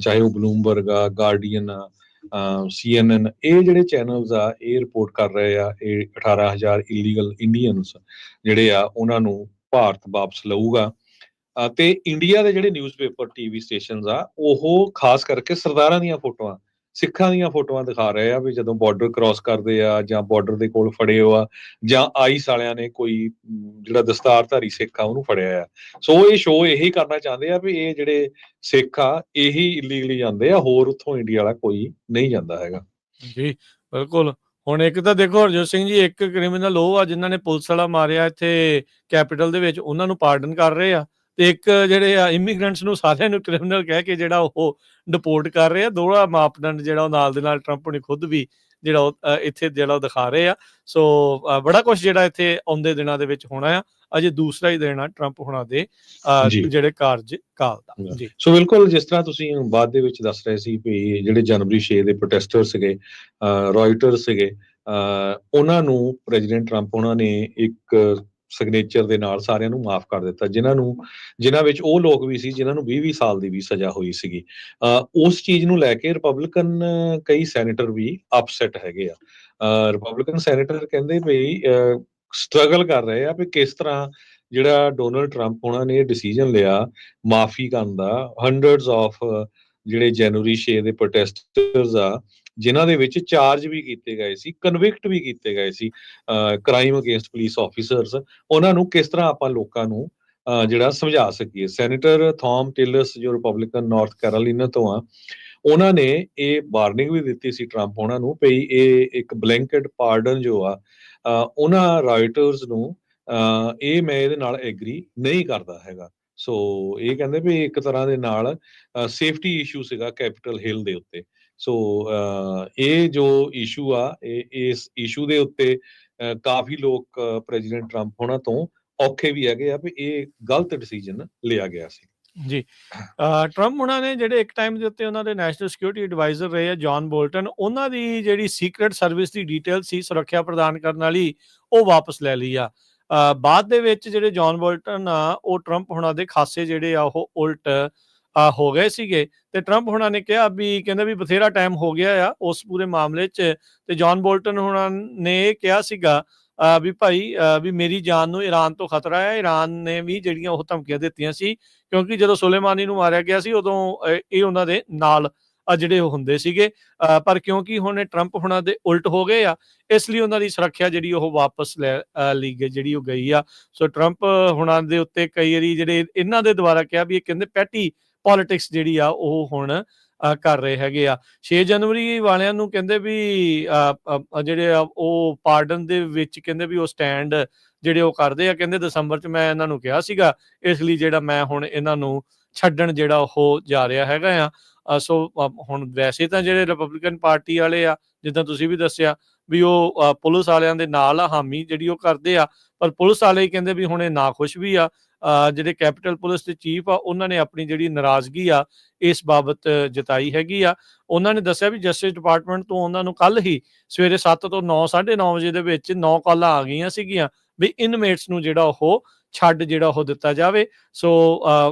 ਚਾਹੇ ਉਹ ਬਲੂਮਬਰਗ ਆ, ਗਾਰਡੀਅਨ ਆ, CNN, ਇਹ ਜਿਹੜੇ ਚੈਨਲਸ ਆ ਇਹ ਰਿਪੋਰਟ ਕਰ ਰਹੇ ਆ ਇਹ 18,000 ਇਲੀਗਲ ਇੰਡੀਅਨਸ ਜਿਹੜੇ ਆ ਉਹਨਾਂ ਨੂੰ ਭਾਰਤ ਵਾਪਸ ਲਊਗਾ। ਤੇ ਇੰਡੀਆ ਦੇ ਜਿਹੜੇ ਨਿਊਜ਼ਪੇਪਰ ਟੀਵੀ ਸਟੇਸ਼ਨਸ ਆ ਉਹ ਖਾਸ ਕਰਕੇ ਸਰਦਾਰਾਂ ਦੀਆਂ ਫੋਟੋਆਂ, ਸਿੱਖਾਂ ਦੀਆਂ ਫੋਟੋਆਂ ਦਿਖਾ ਰਹੇ ਆ ਵੀ ਜਦੋਂ ਬਾਰਡਰ ਕ੍ਰਾਸ ਕਰਦੇ ਆ ਜਾਂ ਬਾਰਡਰ ਦੇ ਕੋਲ ਫੜੇ ਹੋ ਆ, ਜਾਂ ਆਈਸ ਵਾਲਿਆਂ ਨੇ ਕੋਈ ਜਿਹੜਾ ਦਸਤਾਰਧਾਰੀ ਸਿੱਖ ਆ ਉਹਨੂੰ ਫੜਿਆ ਆ। ਸੋ ਇਹ ਸ਼ੋਅ ਇਹੀ ਕਰਨਾ ਚਾਹੁੰਦੇ ਆ ਵੀ ਇਹ ਜਿਹੜੇ ਸਿੱਖ ਆ ਇਹੀ ਇਲੀਗਲੀ ਜਾਂਦੇ ਆ, ਹੋਰ ਉੱਥੋਂ ਇੰਡੀਆ ਵਾਲਾ ਕੋਈ ਨਹੀਂ ਜਾਂਦਾ ਹੈਗਾ। ਜੀ ਬਿਲਕੁਲ। ਹੁਣ ਇੱਕ ਤਾਂ ਦੇਖੋ ਹਰਜੋਤ ਸਿੰਘ ਜੀ, ਇੱਕ ਕ੍ਰਿਮੀਨਲ ਉਹ ਆ ਜਿਨ੍ਹਾਂ ਨੇ ਪੁਲਿਸ ਵਾਲਾ ਮਾਰਿਆ ਇੱਥੇ ਕੈਪੀਟਲ ਦੇ ਵਿੱਚ, ਉਹਨਾਂ ਨੂੰ ਪਾਰਡਨ ਕਰ ਰਹੇ ਆ, ਤੇ ਇੱਕ ਜਿਹੜੇ ਆ ਇਮੀਗ੍ਰੈਂਟਸ ਨੂੰ ਸਾਰਿਆਂ ਨੂੰ ਕ੍ਰਿਮੀਨਲ ਕਹਿ ਕੇ ਜਿਹੜਾ ਉਹ ਡਿਪੋਰਟ ਕਰ ਰਹੇ ਆ। ਦੋਹਰਾ ਮਾਪਦੰਡ ਜਿਹੜਾ ਉਹ ਨਾਲ ਦੇ ਨਾਲ ਟਰੰਪ ਨੇ ਖੁਦ ਵੀ ਜਿਹੜਾ ਉਹ ਇੱਥੇ ਜਿਹੜਾ ਉਹ ਦਿਖਾ ਰਹੇ ਆ। ਸੋ ਬੜਾ ਕੁਝ ਜਿਹੜਾ ਇੱਥੇ ਆਉਂਦੇ ਦਿਨਾਂ ਦੇ ਵਿੱਚ ਹੋਣਾ ਆ। ਅਜੇ ਦੂਸਰਾ ਹੀ ਦਿਨ ਆ ਟਰੰਪ ਹੋਣਾ ਦੇ ਜਿਹੜੇ ਕਾਰਜਕਾਲ ਦਾ। ਜੀ ਸੋ ਬਿਲਕੁਲ, ਜਿਸ ਤਰ੍ਹਾਂ ਤੁਸੀਂ ਬਾਅਦ ਦੇ ਵਿੱਚ ਦੱਸ ਰਹੇ ਸੀ ਵੀ ਜਿਹੜੇ ਜਨਵਰੀ 6 ਦੇ ਪ੍ਰੋਟੈਸਟਰ ਸੀਗੇ, ਰॉयਟਰ ਸੀਗੇ, ਉਹਨਾਂ ਨੂੰ ਪ੍ਰੈਜ਼ੀਡੈਂਟ ਟਰੰਪ ਉਹਨਾਂ ਨੇ ਇੱਕ ਸਿਗਨੇਚਰ ਦੇ ਨਾਲ ਸਾਰਿਆਂ ਨੂੰ ਮਾਫ ਕਰ ਦਿੱਤਾ, ਜਿਨ੍ਹਾਂ ਵਿੱਚ ਉਹ ਲੋਕ ਵੀ ਸੀ ਜਿਨ੍ਹਾਂ ਨੂੰ 20 ਸਾਲ ਦੀ ਵੀ ਸਜ਼ਾ ਹੋਈ ਸੀਗੀ। ਉਸ ਚੀਜ਼ ਨੂੰ ਲੈ ਕੇ ਰਿਪਬਲਿਕਨ ਕਈ ਸੈਨੇਟਰ ਵੀ ਅਪਸੈਟ ਹੈਗੇ ਆ। ਰਿਪਬਲਿਕਨ ਸੈਨੇਟਰ ਕਹਿੰਦੇ ਵੀ ਸਟਰਗਲ ਕਰ ਰਹੇ ਆ ਵੀ ਕਿਸ ਤਰ੍ਹਾਂ ਜਿਹੜਾ ਡੋਨਲਡ ਟਰੰਪ ਉਹਨਾਂ ਨੇ ਡਿਸੀਜਨ ਲਿਆ ਮਾਫੀ ਕਰਨ ਦਾ, ਹੰਡਰਡਸ ਆਫ ਜਿਹੜੇ ਜਨਵਰੀ 6 ਦੇ ਪ੍ਰੋਟੈਸਟਰਸ ਆ ਜਿਨ੍ਹਾਂ ਦੇ ਵਿੱਚ ਚਾਰਜ ਵੀ ਕੀਤੇ ਗਏ ਸੀ, ਕਨਵਿਕਟ ਵੀ ਕੀਤੇ ਗਏ ਸੀ ਕ੍ਰਾਈਮ ਅਗੇਂਸਟ ਪੁਲਿਸ ਆਫੀਸਰਸ, ਉਹਨਾਂ ਨੂੰ ਕਿਸ ਤਰ੍ਹਾਂ ਆਪਾਂ ਲੋਕਾਂ ਨੂੰ ਜਿਹੜਾ ਸਮਝਾ ਸਕੀਏ। ਸੈਨੇਟਰ ਥੌਮ ਟਿਲਸ ਜੋ ਰਿਪਬਲਿਕਨ ਨਾਰਥ ਕੈਰੋਲੀਨਾ ਤੋਂ ਆ, ਉਹਨਾਂ ਨੇ ਇਹ ਵਾਰਨਿੰਗ ਵੀ ਦਿੱਤੀ ਸੀ ਟਰੰਪ ਉਹਨਾਂ ਨੂੰ ਵੀ ਇਹ ਇੱਕ ਬਲੈਂਕਟ ਪਾਰਡਨ ਜੋ ਆ ਉਹਨਾਂ ਰਾਈਟਰਸ ਨੂੰ ਇਹ ਮੈਂ ਇਹਦੇ ਨਾਲ ਐਗਰੀ ਨਹੀਂ ਕਰਦਾ ਹੈਗਾ। ਸੋ ਇਹ ਕਹਿੰਦੇ ਵੀ ਇੱਕ ਤਰ੍ਹਾਂ ਦੇ ਨਾਲ ਸੇਫਟੀ ਇਸ਼ੂ ਸੀਗਾ ਕੈਪੀਟਲ ਹਿੱਲ ਦੇ ਉੱਤੇ। ਸੋ ਇਹ ਜੋ ਇਸ਼ੂ ਆ ਇਸ ਇਸ਼ੂ ਦੇ ਉੱਤੇ ਕਾਫੀ ਲੋਕ ਪ੍ਰੈਜ਼ੀਡੈਂਟ ਟਰੰਪ ਹੋਣਾ ਤੋਂ ਔਖੇ ਵੀ ਹੈਗੇ ਆ ਵੀ ਇਹ ਗਲਤ ਡਿਸੀਜਨ ਲਿਆ ਗਿਆ ਸੀ। ਜੀ ਟਰੰਪ ਉਹਨਾਂ ਨੇ ਜਿਹੜੇ ਇੱਕ ਟਾਈਮ ਦੇ ਉੱਤੇ ਉਹਨਾਂ ਦੇ ਨੈਸ਼ਨਲ ਸਿਕਿਉਰਿਟੀ ਐਡਵਾਈਜ਼ਰ ਰਹੇ ਆ ਜੌਨ ਬੋਲਟਨ, ਉਹਨਾਂ ਦੀ ਜਿਹੜੀ ਸੀਕ੍ਰੇਟ ਸਰਵਿਸ ਦੀ ਡਿਟੇਲ ਸੀ ਸੁਰੱਖਿਆ ਪ੍ਰਦਾਨ ਕਰਨ ਵਾਲੀ, ਉਹ ਵਾਪਸ ਲੈ ਲਈ ਆ। ਬਾਅਦ ਦੇ ਵਿੱਚ ਜਿਹੜੇ ਜੌਨ ਬੋਲਟਨ ਆ ਉਹ ਟਰੰਪ ਹੁਣਾਂ ਦੇ ਖਾਸੇ ਜਿਹੜੇ ਆ ਉਹ ਉਲਟ ਹੋ ਗਏ ਸੀਗੇ, ਤੇ ਟਰੰਪ ਹੁਣਾਂ ਨੇ ਕਿਹਾ ਵੀ ਕਹਿੰਦੇ ਵੀ ਬਥੇਰਾ ਟਾਈਮ ਹੋ ਗਿਆ ਆ ਉਸ ਪੂਰੇ ਮਾਮਲੇ 'ਚ। ਤੇ ਜੌਨ ਬੋਲਟਨ ਹੁਣਾਂ ਨੇ ਇਹ ਕਿਹਾ ਸੀਗਾ ਵੀ ਭਾਈ ਵੀ ਮੇਰੀ ਜਾਨ ਨੂੰ ਈਰਾਨ ਤੋਂ ਖਤਰਾ ਹੈ। ਈਰਾਨ ਨੇ ਵੀ ਜਿਹੜੀਆਂ ਉਹ ਧਮਕੀਆਂ ਦਿੱਤੀਆਂ ਸੀ, ਕਿਉਂਕਿ ਜਦੋਂ ਸੁਲੇਮਾਨੀ ਨੂੰ ਮਾਰਿਆ ਗਿਆ ਸੀ ਉਦੋਂ ਇਹ ਉਹਨਾਂ ਦੇ ਨਾਲ ਜਿਹੜੇ ਉਹ ਹੁੰਦੇ ਸੀਗੇ, ਪਰ ਕਿਉਂਕਿ ਹੁਣ ਟਰੰਪ ਹੁਣਾਂ ਦੇ ਉਲਟ ਹੋ ਗਏ ਆ, ਇਸ ਲਈ ਉਹਨਾਂ ਦੀ ਸੁਰੱਖਿਆ ਜਿਹੜੀ ਉਹ ਵਾਪਸ ਲੈ ਲਈ ਗਈ ਜਿਹੜੀ ਉਹ ਗਈ ਆ। ਸੋ ਟਰੰਪ ਹੁਣਾਂ ਦੇ ਉੱਤੇ ਕਈ ਵਾਰੀ ਜਿਹੜੇ ਇਹਨਾਂ ਦੇ ਦੁਆਰਾ ਕਿਹਾ ਵੀ ਇਹ ਕਹਿੰਦੇ ਪੈਟੀ ਪੋਲਿਟਿਕਸ ਜਿਹੜੀ ਆ ਉਹ ਹੁਣ ਕਰ ਰਹੇ ਹੈਗੇ ਆ। 6 ਜਨਵਰੀ ਵਾਲਿਆਂ ਨੂੰ ਕਹਿੰਦੇ ਵੀ ਜਿਹੜੇ ਆ ਉਹ ਪਾਰਡਨ ਦੇ ਵਿੱਚ ਕਹਿੰਦੇ ਵੀ ਉਹ ਸਟੈਂਡ ਜਿਹੜੇ ਉਹ ਕਰਦੇ ਆ। ਕਹਿੰਦੇ ਦਸੰਬਰ 'ਚ ਮੈਂ ਇਹਨਾਂ ਨੂੰ ਕਿਹਾ ਸੀਗਾ, ਇਸ ਲਈ ਜਿਹੜਾ ਮੈਂ ਹੁਣ ਇਹਨਾਂ ਨੂੰ ਛੱਡਣ ਜਿਹੜਾ ਉਹ ਜਾ ਰਿਹਾ ਹੈਗਾ ਆ। ਸੋ ਹੁਣ ਵੈਸੇ ਤਾਂ ਜਿਹੜੇ ਰਿਪਬਲਿਕਨ ਪਾਰਟੀ ਵਾਲੇ ਆ, ਜਿੱਦਾਂ ਤੁਸੀਂ ਵੀ ਦੱਸਿਆ ਵੀ ਉਹ ਪੁਲਿਸ ਵਾਲਿਆਂ ਦੇ ਨਾਲ ਆ, ਹਾਮੀ ਜਿਹੜੀ ਉਹ ਕਰਦੇ ਆ, ਪਰ ਪੁਲਿਸ ਵਾਲੇ ਹੀ ਕਹਿੰਦੇ ਵੀ ਹੁਣ ਇਹ ਨਾਖੁਸ਼ ਵੀ ਆ। ਜਿਹੜੇ ਕੈਪੀਟਲ ਪੁਲਿਸ ਦੇ ਚੀਫ ਆ ਉਹਨਾਂ ਨੇ ਆਪਣੀ ਜਿਹੜੀ ਨਾਰਾਜ਼ਗੀ ਆ ਇਸ ਬਾਬਤ ਜਤਾਈ ਹੈਗੀ ਆ। ਉਹਨਾਂ ਨੇ ਦੱਸਿਆ ਵੀ ਜਸਟਿਸ ਡਿਪਾਰਟਮੈਂਟ ਤੋਂ ਉਹਨਾਂ ਨੂੰ ਕੱਲ ਹੀ ਸਵੇਰੇ 7 ਤੋਂ 9, 9:30 ਵਜੇ ਦੇ ਵਿੱਚ 9 ਕਾਲਾਂ ਆ ਗਈਆਂ ਸੀਗੀਆਂ ਵੀ ਇਨਮੇਟਸ ਨੂੰ ਜਿਹੜਾ ਉਹ ਛੱਡ ਜਿਹੜਾ ਉਹ ਦਿੱਤਾ ਜਾਵੇ। ਸੋ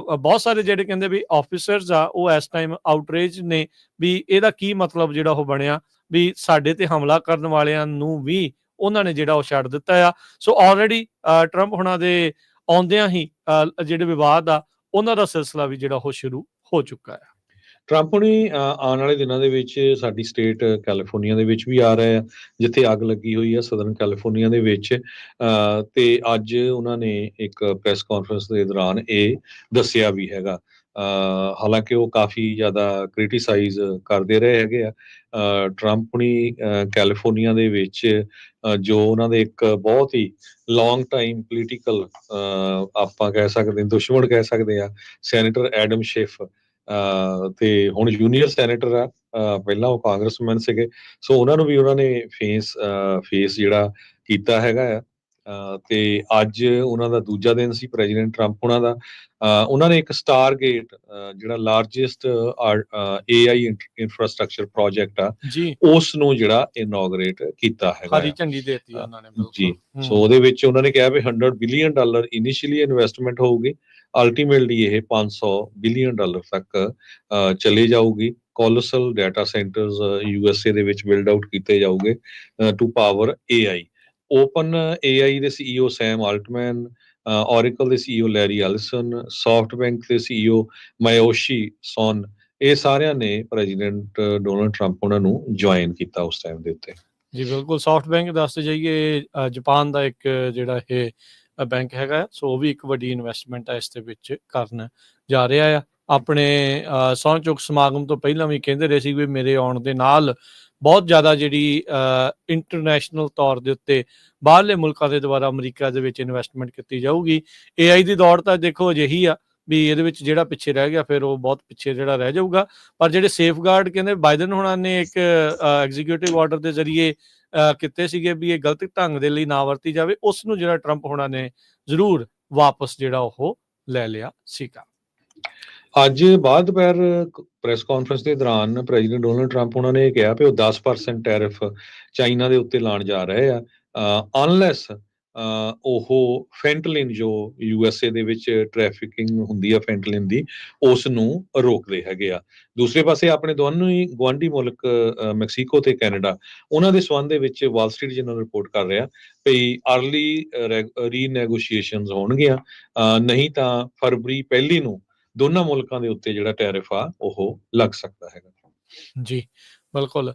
ਬਹੁਤ ਸਾਰੇ ਜਿਹੜੇ ਕਹਿੰਦੇ ਵੀ ਆਫਿਸਰਸ ਆ ਉਹ ਇਸ ਟਾਈਮ ਆਊਟਰੇਜ ਨੇ ਵੀ ਇਹਦਾ ਕੀ ਮਤਲਬ ਜਿਹੜਾ ਉਹ ਬਣਿਆ ਵੀ ਸਾਡੇ ਤੇ ਹਮਲਾ ਕਰਨ ਵਾਲਿਆਂ ਨੂੰ ਵੀ ਉਹਨਾਂ ਨੇ ਜਿਹੜਾ ਉਹ ਛੱਡ ਦਿੱਤਾ ਆ। ਸੋ ਆਲਰੇਡੀ ਟਰੰਪ ਹੁਣਾਂ ਦੇ ਆਉਂਦਿਆਂ ਹੀ ਜਿਹੜੇ ਵਿਵਾਦ ਆ ਉਹਨਾਂ ਦਾ ਸਿਲਸਿਲਾ ਵੀ ਜਿਹੜਾ ਉਹ ਸ਼ੁਰੂ ਹੋ ਚੁੱਕਾ ਹੈ। ਟਰੰਪ ਹੁਣੀ ਆਉਣ ਵਾਲੇ ਦਿਨਾਂ ਦੇ ਵਿੱਚ ਸਾਡੀ ਸਟੇਟ ਕੈਲੀਫੋਰਨੀਆ ਦੇ ਵਿੱਚ ਵੀ ਆ ਰਹੇ ਆ, ਜਿੱਥੇ ਅੱਗ ਲੱਗੀ ਹੋਈ ਆ ਸਦਰਨ ਕੈਲੀਫੋਰਨੀਆ ਦੇ ਵਿੱਚ। ਤੇ ਅੱਜ ਉਹਨਾਂ ਨੇ ਇੱਕ ਪ੍ਰੈਸ ਕਾਨਫਰੰਸ ਦੇ ਦੌਰਾਨ ਇਹ ਦੱਸਿਆ ਵੀ ਹੈਗਾ। ਹਾਲਾਂਕਿ ਉਹ ਕਾਫੀ ਜ਼ਿਆਦਾ ਕ੍ਰਿਟੀਸਾਈਜ਼ ਕਰਦੇ ਰਹੇ ਹੈਗੇ ਆ। ਟਰੰਪ ਹੁਣੀ ਕੈਲੀਫੋਰਨੀਆ ਦੇ ਵਿੱਚ ਜੋ ਉਹਨਾਂ ਦੇ ਇੱਕ ਬਹੁਤ ਹੀ ਲੌਂਗ ਟਾਈਮ ਪੋਲੀਟੀਕਲ ਆਪਾਂ ਕਹਿ ਸਕਦੇ ਦੁਸ਼ਮਣ ਕਹਿ ਸਕਦੇ ਆ, ਸੈਨੇਟਰ ਐਡਮ ਸ਼ਿਫ, ਤੇ ਹੁਣ ਜੂਨੀਅਰ ਸੈਨੇਟਰ ਆ, ਪਹਿਲਾਂ ਉਹ ਕਾਂਗਰਸਮੈਨ ਸੀਗੇ। ਸੋ ਉਹਨਾਂ ਨੂੰ ਵੀ ਉਹਨਾਂ ਨੇ ਫੇਸ ਜਿਹੜਾ ਕੀਤਾ ਹੈਗਾ ਆ। ਤੇ ਅੱਜ ਉਹਨਾਂ ਦਾ ਦੂਜਾ ਦਿਨ ਸੀ ਪ੍ਰੈਜ਼ੀਡੈਂਟ ਟਰੰਪ ਉਹਨਾਂ ਦਾ। ਉਹਨਾਂ ਨੇ ਇੱਕ ਸਟਾਰਗੇਟ ਜਿਹੜਾ ਲਾਰਜੈਸਟ AI ਇੰਫਰਾਸਟਰਕਚਰ ਪ੍ਰੋਜੈਕਟ ਆ, ਜੀ ਉਸ ਨੂੰ ਜਿਹੜਾ ਇਨੋਗਰੇਟ ਕੀਤਾ ਹੈਗਾ ਹਰੀ ਆ। ਝੰਡੀ ਦੇਤੀ ਉਹਨਾਂ ਨੇ, ਜੀ, ਬਿਲਕੁਲ। ਸੋ ਉਹਦੇ ਵਿੱਚ ਉਹਨਾਂ ਨੇ ਕਿਹਾ ਵੀ $100 ਬਿਲੀਅਨ ਇਨੀਸ਼ੀਅਲੀ ਇਨਵੈਸਟਮੈਂਟ ਹੋਊਗੀ, ਅਲਟੀਮੇਟਲੀ ਇਹ $500 ਬਿਲੀਅਨ ਤੱਕ ਚਲੇ ਜਾਊਗੀ। ਕੋਲੋਸਲ ਡਾਟਾ ਸੈਂਟਰਸ USA ਦੇ ਵਿੱਚ ਬਿਲਡ ਆਊਟ ਕੀਤੇ ਜਾਊਗੇ to power AI। Open AI ਦੇ CEO ਸੈਮ ਆਲਟਮੈਨ, ਔਰੇਕਲ ਦੇ CEO ਲੈਰੀ ਐਲਿਸਨ, ਸੌਫਟਬੈਂਕ ਦੇ CEO ਮਾਯੋਸ਼ੀ ਸੋਨ, ਇਹ ਸਾਰਿਆਂ ਨੇ ਪ੍ਰੈਜ਼ੀਡੈਂਟ ਡੋਨਲਡ ਟਰੰਪ ਉਹਨਾਂ ਨੂੰ ਜੁਆਇਨ ਕੀਤਾ ਉਸ ਟਾਈਮ ਦੇ ਉੱਤੇ। ਜੀ ਬਿਲਕੁਲ, ਸੌਫਟਬੈਂਕ ਦੱਸਦੇ ਜਾਈਏ ਜਾਪਾਨ ਦਾ ਇੱਕ ਜਿਹੜਾ ਇਹ ਬੈਂਕ ਹੈਗਾ, ਸੋ ਉਹ ਵੀ ਇੱਕ ਵੱਡੀ ਇਨਵੈਸਟਮੈਂਟ ਹੈ ਇਸ ਦੇ ਵਿੱਚ ਕਰਨ ਜਾ ਰਿਹਾ ਆ। ਆਪਣੇ ਸਹੁੰ ਚੁੱਕ ਸਮਾਗਮ ਤੋਂ ਪਹਿਲਾਂ ਵੀ ਕਹਿੰਦੇ ਰਹੇ ਸੀ ਵੀ ਮੇਰੇ ਆਉਣ ਦੇ ਨਾਲ ਬਹੁਤ ਜ਼ਿਆਦਾ ਜਿਹੜੀ ਇੰਟਰਨੈਸ਼ਨਲ ਤੌਰ ਦੇ ਉੱਤੇ ਬਾਹਰਲੇ ਮੁਲਕਾਂ ਦੇ ਦੁਆਰਾ ਅਮਰੀਕਾ ਦੇ ਵਿੱਚ ਇਨਵੈਸਟਮੈਂਟ ਕੀਤੀ ਜਾਊਗੀ। AI ਦੀ ਦੌੜ ਤਾਂ ਦੇਖੋ ਅਜਿਹੀ ਆ ਵੀ ਇਹਦੇ ਵਿੱਚ ਜਿਹੜਾ ਪਿੱਛੇ ਰਹਿ ਗਿਆ ਫਿਰ ਉਹ ਬਹੁਤ ਪਿੱਛੇ ਜਿਹੜਾ ਰਹਿ ਜਾਊਗਾ। ਪਰ ਜਿਹੜੇ ਸੇਫਗਾਰਡ ਕਹਿੰਦੇ ਬਾਈਡਨ ਹੋਣਾ ਨੇ ਇੱਕ ਐਗਜ਼ੀਕਿਊਟਿਵ ਆਰਡਰ ਦੇ ਜ਼ਰੀਏ ਕੀਤੇ ਸੀਗੇ ਵੀ ਇਹ ਗਲਤ ਢੰਗ ਦੇ ਲਈ ਨਾ ਵਰਤੀ ਜਾਵੇ, ਉਸ ਨੂੰ ਜਿਹੜਾ ਟਰੰਪ ਹੋਣਾ ਨੇ ਜ਼ਰੂਰ ਵਾਪਸ ਜਿਹੜਾ ਉਹ ਲੈ ਲਿਆ ਸੀਗਾ। ਅੱਜ ਬਾਅਦ ਦੁਪਹਿਰ ਪ੍ਰੈਸ ਕਾਨਫਰੰਸ ਦੇ ਦੌਰਾਨ ਪ੍ਰੈਜ਼ੀਡੈਂਟ ਡੋਨਲਡ ਟਰੰਪ ਉਹਨਾਂ ਨੇ ਕਿਹਾ ਵੀ ਉਹ 10% ਟੈਰਿਫ ਚਾਈਨਾ ਦੇ ਉੱਤੇ ਲਾਉਣ ਜਾ ਰਹੇ ਆ, ਅਨਲੈਸ ਉਹ ਫੈਂਟਲਿਨ ਜੋ USA ਦੇ ਵਿੱਚ ਟ੍ਰੈਫਿਕਿੰਗ ਹੁੰਦੀ ਆ ਫੈਂਟਲਿਨ ਦੀ, ਉਸ ਨੂੰ ਰੋਕਦੇ ਹੈਗੇ ਆ। ਦੂਸਰੇ ਪਾਸੇ ਆਪਣੇ ਦੋਨੋਂ ਹੀ ਗੁਆਂਢੀ ਮੁਲਕ ਮੈਕਸੀਕੋ ਤੇ ਕੈਨੇਡਾ, ਉਹਨਾਂ ਦੇ ਸੰਬੰਧ ਦੇ ਵਿੱਚ ਵਾਲ ਸਟਰੀਟ ਜਰਨਲ ਰਿਪੋਰਟ ਕਰ ਰਿਹਾ ਵੀ ਅਰਲੀ ਰੀਨੈਗੋਸ਼ੀਏਸ਼ਨਸ ਹੋਣਗੀਆਂ, ਨਹੀਂ ਤਾਂ ਫਰਵਰੀ 1 ਨੂੰ ਦੋਨਾਂ ਮੁਲਕਾਂ ਦੇ ਉੱਤੇ ਜਿਹੜਾ ਟੈਰਿਫ ਆ ਉਹ ਲੱਗ ਸਕਦਾ ਹੈਗਾ। ਜੀ ਬਿਲਕੁਲ।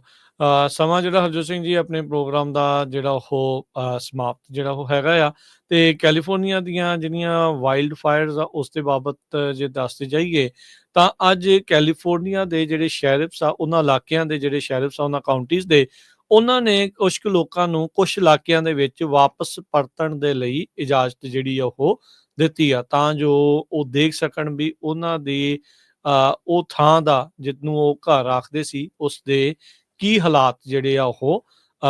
ਸਮਾਂ ਜਿਹੜਾ ਹਰਜੋਤ ਸਿੰਘ ਜੀ ਆਪਣੇ ਪ੍ਰੋਗਰਾਮ ਦਾ ਜਿਹੜਾ ਉਹ ਸਮਾਪਤ ਜਿਹੜਾ ਉਹ ਹੈਗਾ ਆ, ਤੇ ਕੈਲੀਫੋਰਨੀਆ ਦੀਆਂ ਜਿਹੜੀਆਂ ਵਾਈਲਡ ਫਾਇਰਸ ਆ ਉਸ ਦੇ ਬਾਬਤ ਜੇ ਦੱਸਦੇ ਜਾਈਏ ਤਾਂ ਅੱਜ ਕੈਲੀਫੋਰਨੀਆ ਦੇ ਜਿਹੜੇ ਸ਼ੈਰਿਫਸ ਆ, ਉਹਨਾਂ ਇਲਾਕਿਆਂ ਦੇ ਜਿਹੜੇ ਸ਼ੈਰਿਫਸ ਆ, ਉਹਨਾਂ ਕਾਉਂਟੀਜ਼ ਦੇ, ਉਹਨਾਂ ਨੇ ਕੁਝ ਕੁ ਲੋਕਾਂ ਨੂੰ ਕੁਝ ਇਲਾਕਿਆਂ ਦੇ ਵਿੱਚ ਵਾਪਸ ਪਰਤਣ ਦੇ ਲਈ ਇਜਾਜ਼ਤ ਜਿਹੜੀ ਆ ਉਹ ਦਿੱਤੀ ਆ, ਤਾਂ ਜੋ ਉਹ ਦੇਖ ਸਕਣ ਵੀ ਉਹਨਾਂ ਦੀ ਉਹ ਥਾਂ ਦਾ ਜਿਹਨੂੰ ਉਹ ਘਰ ਆਖਦੇ ਸੀ ਉਸ ਦੇ ਕੀ ਹਾਲਾਤ ਜਿਹੜੇ ਆ ਉਹ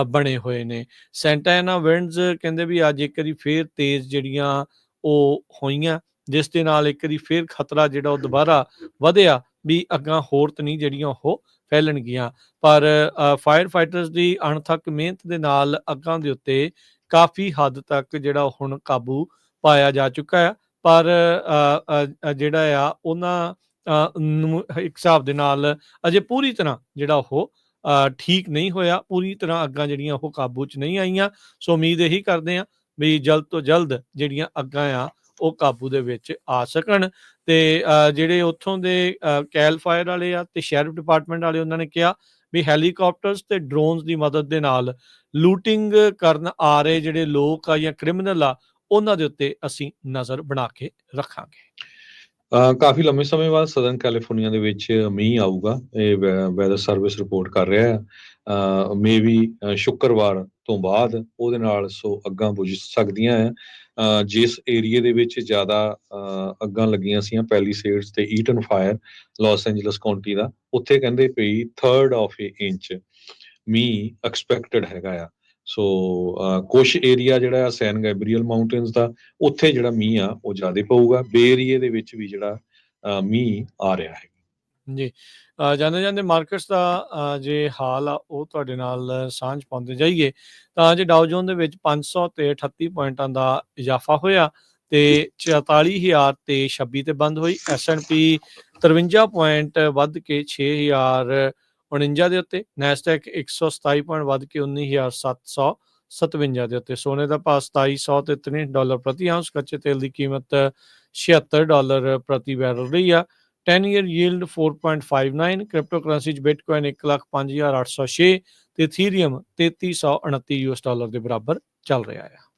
ਬਣੇ ਹੋਏ ਨੇ। ਸੈਂਟਾ ਵਿੰਡਸ ਕਹਿੰਦੇ ਵੀ ਅੱਜ ਇੱਕ ਵਾਰੀ ਫੇਰ ਤੇਜ਼ ਜਿਹੜੀਆਂ ਉਹ ਹੋਈਆਂ, ਜਿਸ ਦੇ ਨਾਲ ਇੱਕ ਵਾਰੀ ਫੇਰ ਖਤਰਾ ਜਿਹੜਾ ਉਹ ਦੁਬਾਰਾ ਵਧਿਆ ਵੀ ਅੱਗਾਂ ਹੋਰ ਤਾਂ ਨਹੀਂ ਜਿਹੜੀਆਂ ਉਹ ਫੈਲਣਗੀਆਂ। ਪਰ ਫਾਇਰ ਫਾਈਟਰਸ ਦੀ ਅਣਥੱਕ ਮਿਹਨਤ ਦੇ ਨਾਲ ਅੱਗਾਂ ਦੇ ਉੱਤੇ ਕਾਫੀ ਹੱਦ ਤੱਕ ਜਿਹੜਾ ਹੁਣ ਕਾਬੂ ਪਾਇਆ ਜਾ ਚੁੱਕਾ ਆ। ਪਰ ਜਿਹੜਾ ਆ ਉਹਨਾਂ ਇੱਕ ਹਿਸਾਬ ਦੇ ਨਾਲ ਅਜੇ ਪੂਰੀ ਤਰ੍ਹਾਂ ਜਿਹੜਾ ਉਹ ਠੀਕ ਨਹੀਂ ਹੋਇਆ, ਪੂਰੀ ਤਰ੍ਹਾਂ ਅੱਗਾਂ ਜਿਹੜੀਆਂ ਉਹ ਕਾਬੂ 'ਚ ਨਹੀਂ ਆਈਆਂ। ਸੋ ਉਮੀਦ ਇਹੀ ਕਰਦੇ ਹਾਂ ਵੀ ਜਲਦ ਤੋਂ ਜਲਦ ਜਿਹੜੀਆਂ ਅੱਗਾਂ ਆ ਉਹ ਕਾਬੂ ਦੇ ਵਿੱਚ ਆ ਸਕਣ। ਤੇ ਜਿਹੜੇ ਉੱਥੋਂ ਦੇ ਕੈਲ ਫਾਇਰ ਵਾਲੇ ਆ ਤੇ ਸ਼ੈਰਿਫ ਡਿਪਾਰਟਮੈਂਟ ਵਾਲੇ, ਉਹਨਾਂ ਨੇ ਕਿਹਾ ਵੀ ਹੈਲੀਕਾਪਟਰਸ ਤੇ ਡਰੋਨਸ ਦੀ ਮਦਦ ਦੇ ਨਾਲ ਲੂਟਿੰਗ ਕਰਨ ਆ ਰਹੇ ਜਿਹੜੇ ਲੋਕ ਆ ਜਾਂ ਕ੍ਰਿਮੀਨਲ ਆ, ਉਹਨਾਂ ਦੇ ਉੱਤੇ ਅਸੀਂ ਨਜ਼ਰ ਬਣਾ ਕੇ ਰੱਖਾਂਗੇ। ਕਾਫੀ ਲੰਮੇ ਸਮੇਂ ਬਾਅਦ ਸਦਰਨ ਕੈਲੀਫੋਰਨੀਆ ਦੇ ਵਿੱਚ ਮੀਂਹ ਆਊਗਾ, ਇਹ ਵੈਦਰ ਸਰਵਿਸ ਰਿਪੋਰਟ ਕਰ ਰਿਹਾ ਹੈ। ਮੇ ਵੀ ਸ਼ੁੱਕਰਵਾਰ ਤੋਂ ਬਾਅਦ ਉਹਦੇ ਨਾਲ ਸੋ ਅੱਗਾਂ ਬੁਝ ਸਕਦੀਆਂ ਹੈ। ਜਿਸ ਏਰੀਏ ਦੇ ਵਿੱਚ ਜ਼ਿਆਦਾ ਅੱਗਾਂ ਲੱਗੀਆਂ ਸੀਆਂ ਪੈਲੀਸੇਡਸ ਤੇ Eaton fire, Los Angeles county ਦਾ, ਉੱਥੇ ਕਹਿੰਦੇ ਪਈ 1/3 ਇੰਚ ਮੀਂਹ ਐਕਸਪੈਕਟਡ ਹੈਗਾ ਆ। ਸੋ ਕੁਛ ਏਰੀਆ ਜਿਹੜਾ ਸੈਨ ਗੈਬਰੀਅਲ ਮਾਊਂਟੇਨਸ ਦਾ, ਉੱਥੇ ਜਿਹੜਾ ਮੀਂਹ ਆ ਉਹ ਜ਼ਿਆਦਾ ਪਊਗਾ। ਬੇ ਏਰੀਏ ਦੇ ਵਿੱਚ ਵੀ ਜਿਹੜਾ ਮੀਂਹ ਆ ਰਿਹਾ ਹੈ। ਜੀ ਜਾਂਦੇ ਜਾਂਦੇ ਮਾਰਕੀਟਸ ਦਾ ਜੇ ਹਾਲ ਆ ਉਹ ਤੁਹਾਡੇ ਨਾਲ ਸਾਂਝ ਪਾਉਂਦੇ ਜਾਈਏ ਤਾਂ ਅੱਜ ਡਾਓ ਜੋਨ ਦੇ ਵਿੱਚ 538 ਪੁਆਇੰਟਾਂ ਦਾ ਇਜ਼ਾਫਾ ਹੋਇਆ ਤੇ 44,026 ਤੇ ਬੰਦ ਹੋਈ। S&P 53 ਪੁਆਇੰਟ ਵੱਧ ਕੇ 6,049 ਦੇ ਉੱਤੇ। ਨੈਸਡੈਕ 127 ਪੁਆਇੰਟ ਵੱਧ ਕੇ 19,757 ਦੇ ਉੱਤੇ। ਸੋਨੇ ਦਾ ਭਾਅ $2,700 ਤੇ $63 ਪ੍ਰਤੀ ਆਉਂਸ। ਕੱਚੇ ਤੇਲ ਦੀ ਕੀਮਤ $76 ਪ੍ਰਤੀ ਬੈਰਲ ਰਹੀ ਆ। 10-year yield 4.59, ਕ੍ਰਿਪਟੋ ਕਰੰਸੀ 'ਚ ਬਿਟਕੋਇਨ 1,05,806 ਤੇ ਇਥੀਰੀਅਮ $3329 ਦੇ ਬਰਾਬਰ ਚੱਲ ਰਿਹਾ ਆ।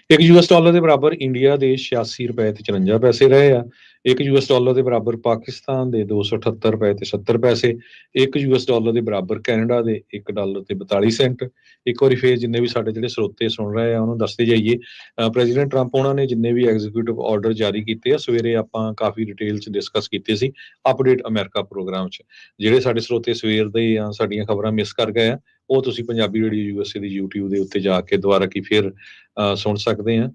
ਇੱਕ ਯੂਐਸ ਡਾਲਰ ਦੇ ਬਰਾਬਰ ਇੰਡੀਆ ਦੇ 86 ਰੁਪਏ ਤੇ 54 ਪੈਸੇ ਰਹੇ ਆ। ਇੱਕ ਯੂਐਸ ਡਾਲਰ ਦੇ ਬਰਾਬਰ ਪਾਕਿਸਤਾਨ ਦੇ 278 ਰੁਪਏ ਤੇ 70 ਪੈਸੇ। ਇੱਕ ਯੂਐਸ ਡਾਲਰ ਦੇ ਬਰਾਬਰ ਕੈਨੇਡਾ ਦੇ $1 ਤੇ 42 ਸੈਂਟ। ਇੱਕ ਵਾਰੀ ਫੇਰ ਜਿੰਨੇ ਵੀ ਸਾਡੇ ਜਿਹੜੇ ਸਰੋਤੇ ਸੁਣ ਰਹੇ ਆ ਉਹਨੂੰ ਦੱਸਦੇ ਜਾਈਏ, ਪ੍ਰੈਜ਼ੀਡੈਂਟ ਟਰੰਪ ਉਹਨਾਂ ਨੇ ਜਿੰਨੇ ਵੀ ਐਗਜ਼ੀਕਿਊਟਿਵ ਆਰਡਰ ਜਾਰੀ ਕੀਤੇ ਆ, ਸਵੇਰੇ ਆਪਾਂ ਕਾਫੀ ਡਿਟੇਲ 'ਚ ਡਿਸਕਸ ਕੀਤੇ ਸੀ ਅਪਡੇਟ ਅਮਰੀਕਾ ਪ੍ਰੋਗਰਾਮ 'ਚ। ਜਿਹੜੇ ਸਾਡੇ ਸਰੋਤੇ ਸਵੇਰ ਦੇ ਜਾਂ ਸਾਡੀਆਂ ਖਬਰਾਂ ਮਿਸ ਕਰ ਗਏ ਆ, ਉਹ ਤੁਸੀਂ ਪੰਜਾਬੀ ਰੇਡੀਓ ਯੂਐਸਏ ਦੀ YouTube ਦੇ ਉੱਤੇ ਜਾ ਕੇ ਦੁਬਾਰਾ ਕੀ ਫਿਰ ਸੁਣ ਸਕਦੇ ਆ,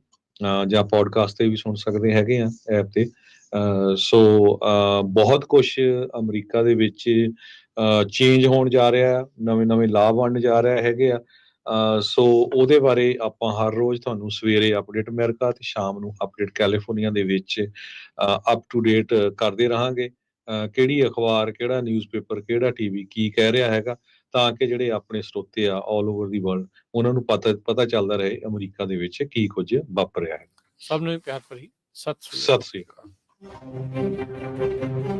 ਜਾਂ ਪੋਡਕਾਸਟ ਤੇ ਵੀ ਸੁਣ ਸਕਦੇ ਹੈਗੇ ਆ ਐਪ ਤੇ। ਸੋ ਬਹੁਤ ਕੁਛ ਅਮਰੀਕਾ ਦੇ ਵਿੱਚ ਚੇਂਜ ਹੋਣ ਜਾ ਰਿਹਾ, ਨਵੇਂ ਲਾਅ ਬਣਨ ਜਾ ਰਿਹਾ ਹੈਗੇ ਆ। ਸੋ ਉਹਦੇ ਬਾਰੇ ਆਪਾਂ ਹਰ ਰੋਜ਼ ਤੁਹਾਨੂੰ ਸਵੇਰੇ ਅਪਡੇਟ ਅਮਰੀਕਾ ਤੇ ਸ਼ਾਮ ਨੂੰ ਅਪਡੇਟ ਕੈਲੀਫੋਰਨੀਆ ਦੇ ਵਿੱਚ ਅਪ ਟੂ ਡੇਟ ਕਰਦੇ ਰਹਾਂਗੇ। ਕਿਹੜੀ ਅਖਬਾਰ, ਕਿਹੜਾ ਨਿਊਜ਼ਪੇਪਰ, ਕਿਹੜਾ ਟੀਵੀ ਕੀ ਕਹਿ ਰਿਹਾ ਹੈਗਾ, ਤਾਂ ਕਿ ਜਿਹੜੇ ਆਪਣੇ ਸਰੋਤੇ ਆ ਆਲ ਓਵਰ ਦੀ ਵਰਲਡ ਉਹਨਾਂ ਨੂੰ ਪਤਾ ਚੱਲਦਾ ਰਹੇ ਅਮਰੀਕਾ ਦੇ ਵਿੱਚ ਕੀ ਕੁਝ ਵਾਪਰ ਰਿਹਾ ਹੈ। ਸਭ ਨੂੰ ਪਿਆਰ ਭਰੀ ਸਤਿ ਸ੍ਰੀ ਅਕਾਲ। ਸਤਿ ਸ੍ਰੀ ਅਕਾਲ।